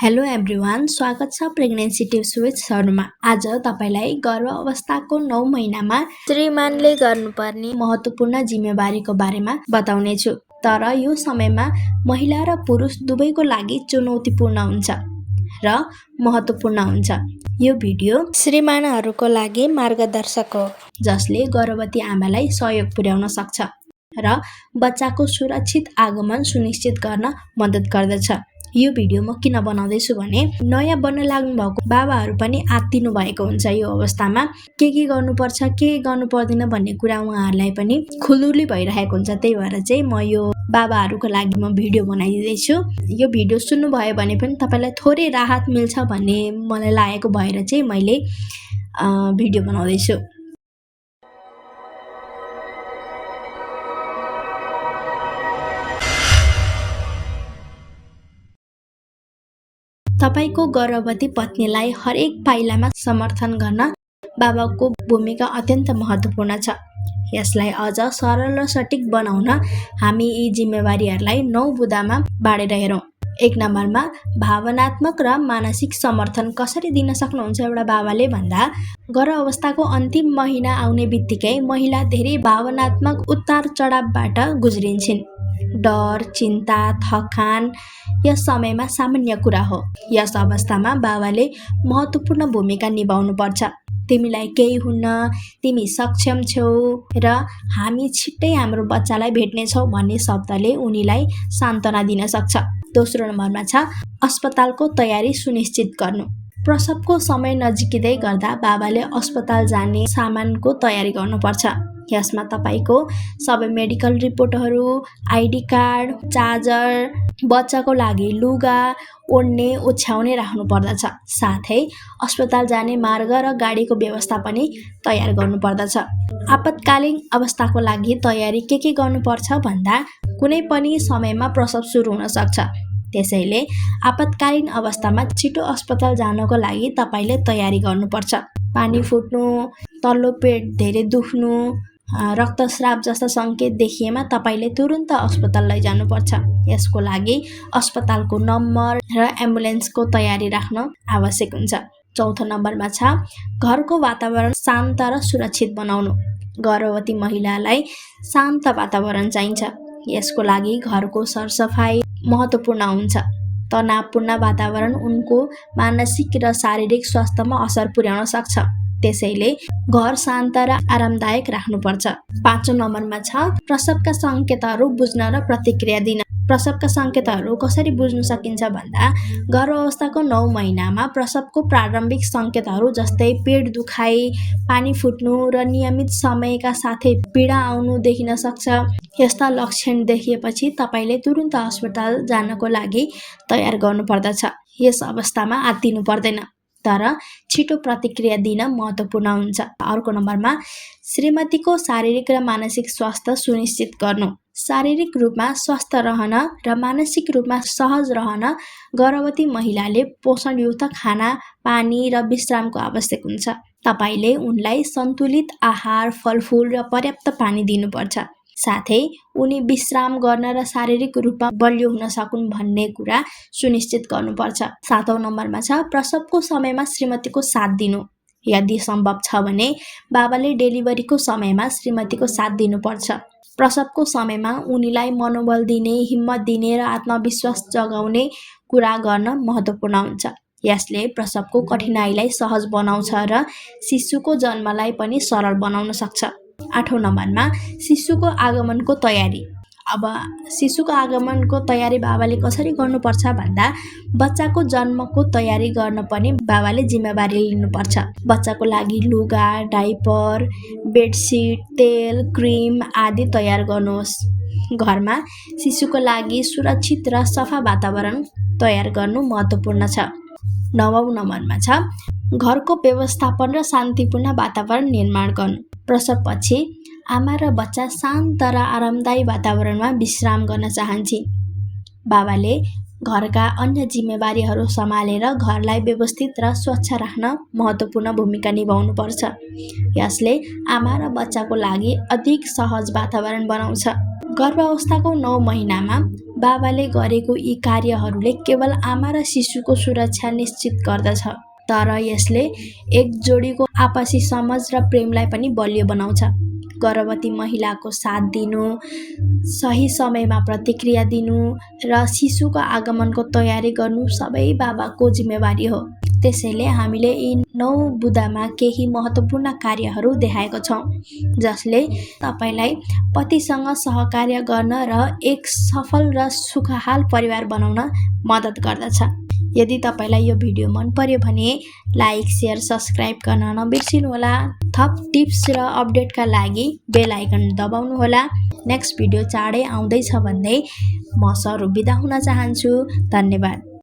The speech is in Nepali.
हेलो एभ्रिवान, स्वागत छ प्रेग्नेन्सी टिप्स विथ शर्मा। आज तपाईलाई गर्भ अवस्थाको 9 महिनामा श्रीमानले गर्नुपर्ने महत्त्वपूर्ण जिम्मेवारीको बारेमा बताउने छु। तर यो समयमा महिला र पुरुष दुवैको लागि चुनौतीपूर्ण हुन्छ र महत्त्वपूर्ण हुन्छ। यो भिडियो श्रीमानहरूको लागि मार्गदर्शक हो, जसले गर्भवती आमालाई सहयोग पुर्याउन सक्छ र बच्चाको सुरक्षित आगमन सुनिश्चित गर्न मद्दत गर्दछ। यो भिडियो म किन बनाउँदैछु भने नयाँ बन्न लाग्नु भएको बाबाहरू पनि आत्तिनु भएको हुन्छ। यो अवस्थामा के गर्नुपर्छ, के गर्नु पर्दैन भन्ने कुरा उहाँहरूलाई पनि खुलुली भइरहेको हुन्छ। त्यही भएर चाहिँ म यो बाबाहरूको लागि म भिडियो बनाइदिँदैछु। यो भिडियो सुन्नुभयो भने पनि तपाईँलाई थोरै राहत मिल्छ भन्ने मलाई लागेको भएर चाहिँ मैले भिडियो बनाउँदैछु। तपाईको गर्भवती पत्नीलाई हरेक पाइलामा समर्थन गर्न बाबाको भूमिका अत्यन्त महत्त्वपूर्ण छ। यसलाई अझ सरल र सटीक बनाउन हामी यी जिम्मेवारीहरूलाई 9 बुँदामा बाँडेर हेरौँ। 1 नम्बरमा भावनात्मक र मानसिक समर्थन कसरी दिन सक्नुहुन्छ एउटा बाबाले भन्दा गर्भ अवस्थाको अन्तिम महिना आउने बित्तिकै महिला धेरै भावनात्मक उतार चढावबाट गुज्रिन्छन्। डर, चिन्ता, थकान यस समयमा सामान्य कुरा हो। यस अवस्थामा बाबाले महत्त्वपूर्ण भूमिका निभाउनु पर्छ। तिमीलाई केही हुन्न, तिमी सक्षम छौ र हामी छिट्टै हाम्रो बच्चालाई भेट्नेछौँ भन्ने शब्दले उनीलाई सान्त्वना दिन सक्छ। दोस्रो नम्बरमा छ अस्पतालको तयारी सुनिश्चित गर्नु। प्रसवको समय नजिकिँदै गर्दा बाबाले अस्पताल जाने सामानको तयारी गर्नुपर्छ। यसमा तपाईको सबै मेडिकल रिपोर्टहरू, आइडी कार्ड, चार्जर, बच्चाको लागि लुगा, ओढ्ने, ओछ्याउने राख्नु पर्दछ। साथै अस्पताल जाने मार्ग र गाडीको व्यवस्था पनि तयार गर्नुपर्दछ। आपतकालीन अवस्थाको लागि तयारी के गर्नुपर्छ भन्दा कुनै पनि समयमा प्रसव सुरु हुन सक्छ। त्यसैले आपतकालीन अवस्थामा छिटो अस्पताल जानको लागि तपाईले तयारी गर्नुपर्छ। पानी फुट्नु, तल्लो पेट धेरै दुख्नु, रक्तस्राव जस्ता संकेत देखिएमा तपाईले तुरुन्त अस्पताल लैजानुपर्छ। यसको लागि अस्पतालको नम्बर र एम्बुलेन्सको तयारी राख्न आवश्यक हुन्छ। चौथो नम्बरमा छ घरको वातावरण शान्त र सुरक्षित बनाउनु। गर्भवती महिलालाई शान्त वातावरण चाहिन्छ। यसको लागि घरको सरसफाइ महत्त्वपूर्ण हुन्छ। तनावपूर्ण वातावरण उनको मानसिक र शारीरिक स्वास्थ्यमा असर पुर्याउन सक्छ। त्यसैले घर शान्त र आरामदायक राख्नुपर्छ। पाँचौं नम्बरमा छ प्रसवका संकेतहरू बुझ्न र प्रतिक्रिया दिन। प्रसवका संकेतहरू कसरी बुझ्न सकिन्छ भन्दा गर्भ अवस्थाको 9 महिनामा प्रसवको प्रारम्भिक संकेतहरू जस्तै पेट दुखाइ, पानी फुट्नु र नियमित समयका साथै पीडा आउनु देखिन सक्छ। यस्ता लक्षण देखिएपछि तपाईले तुरुन्त अस्पताल जानको लागि तयार गर्नुपर्दछ। यस अवस्थामा आत्तिनु पर्दैन, तर छिटो प्रतिक्रिया दिन महत्त्वपूर्ण हुन्छ। अर्को नम्बरमा श्रीमतीको शारीरिक र मानसिक स्वास्थ्य सुनिश्चित गर्नु। शारीरिक रूपमा स्वस्थ रहन र मानसिक रूपमा सहज रहन गर्भवती महिलाले पोषणयुक्त खाना, पानी र विश्रामको आवश्यक हुन्छ। तपाईले उनलाई सन्तुलित आहार, फलफुल र पर्याप्त पानी दिनुपर्छ। साथै उनी विश्राम गर्न र शारीरिक रूपमा बलियो हुन सकुन् भन्ने कुरा सुनिश्चित गर्नुपर्छ। 7औं नम्बरमा छ प्रसवको समयमा श्रीमतीको साथ दिनु। यदि सम्भव छ भने बाबाले डेलिभरीको समयमा श्रीमतीको साथ दिनुपर्छ। प्रसवको समयमा उनीलाई मनोबल दिने, हिम्मत दिने र आत्मविश्वास जगाउने कुरा गर्न महत्त्वपूर्ण हुन्छ। यसले प्रसवको कठिनाइलाई सहज बनाउँछ र शिशुको जन्मलाई पनि सरल बनाउन सक्छ। 8औं नम्बरमा शिशुको आगमनको तयारी। अब शिशुको आगमनको तयारी बाबाले कसरी गर्नुपर्छ भन्दा बच्चाको जन्मको तयारी गर्न पनि बाबाले जिम्मेवारी लिनुपर्छ। बच्चाको लागि लुगा, डाइपर, बेडसिट, तेल, क्रिम आदि तयार गर्नुहोस्। घरमा शिशुको लागि सुरक्षित र सफा वातावरण तयार गर्नु महत्त्वपूर्ण छ। 9औं नम्बरमा छ घरको व्यवस्थापन र शान्तिपूर्ण वातावरण निर्माण गर्नु। प्रसवपछि आमा र बच्चा शान्त र आरामदायी वातावरणमा विश्राम गर्न चाहन्छन्। बाबाले घरका अन्य जिम्मेवारीहरू सम्हालेर घरलाई व्यवस्थित र स्वच्छ राख्न महत्त्वपूर्ण भूमिका निभाउनुपर्छ। यसले आमा र बच्चाको लागि अधिक सहज वातावरण बनाउँछ। गर्भावस्थाको 9 महिनामा बाबाले गरेको यी कार्यहरूले केवल आमा र शिशुको सुरक्षा निश्चित गर्दछ, तर यसले एक जोडीको आपसी समझ र प्रेमलाई पनि बलियो बनाउँछ। गर्भवती महिलाको साथ दिनु, सही समयमा प्रतिक्रिया दिनु र शिशुको आगमनको तयारी गर्नु सबै बाबाको जिम्मेवारी हो। त्यसैले हामीले यी 9 बुँदामा केही महत्त्वपूर्ण कार्यहरू देखाएको छौँ, जसले तपाईलाई पतिसँग सहकार्य गर्न र एक सफल र सुखहाल परिवार बनाउन मद्दत गर्दछ। यदि तपाईलाई यो भिडियो मन पर्यो भने लाइक, शेयर, सब्स्क्राइब गर्न नबिर्सिनुहोला। थप टिप्स र अपडेटका लागि बेल आइकन दबाउनुहोला। नेक्स्ट भिडियो चाँडै आउँदैछ भन्दै म सरू बिदा हुन चाहन्छु। धन्यवाद।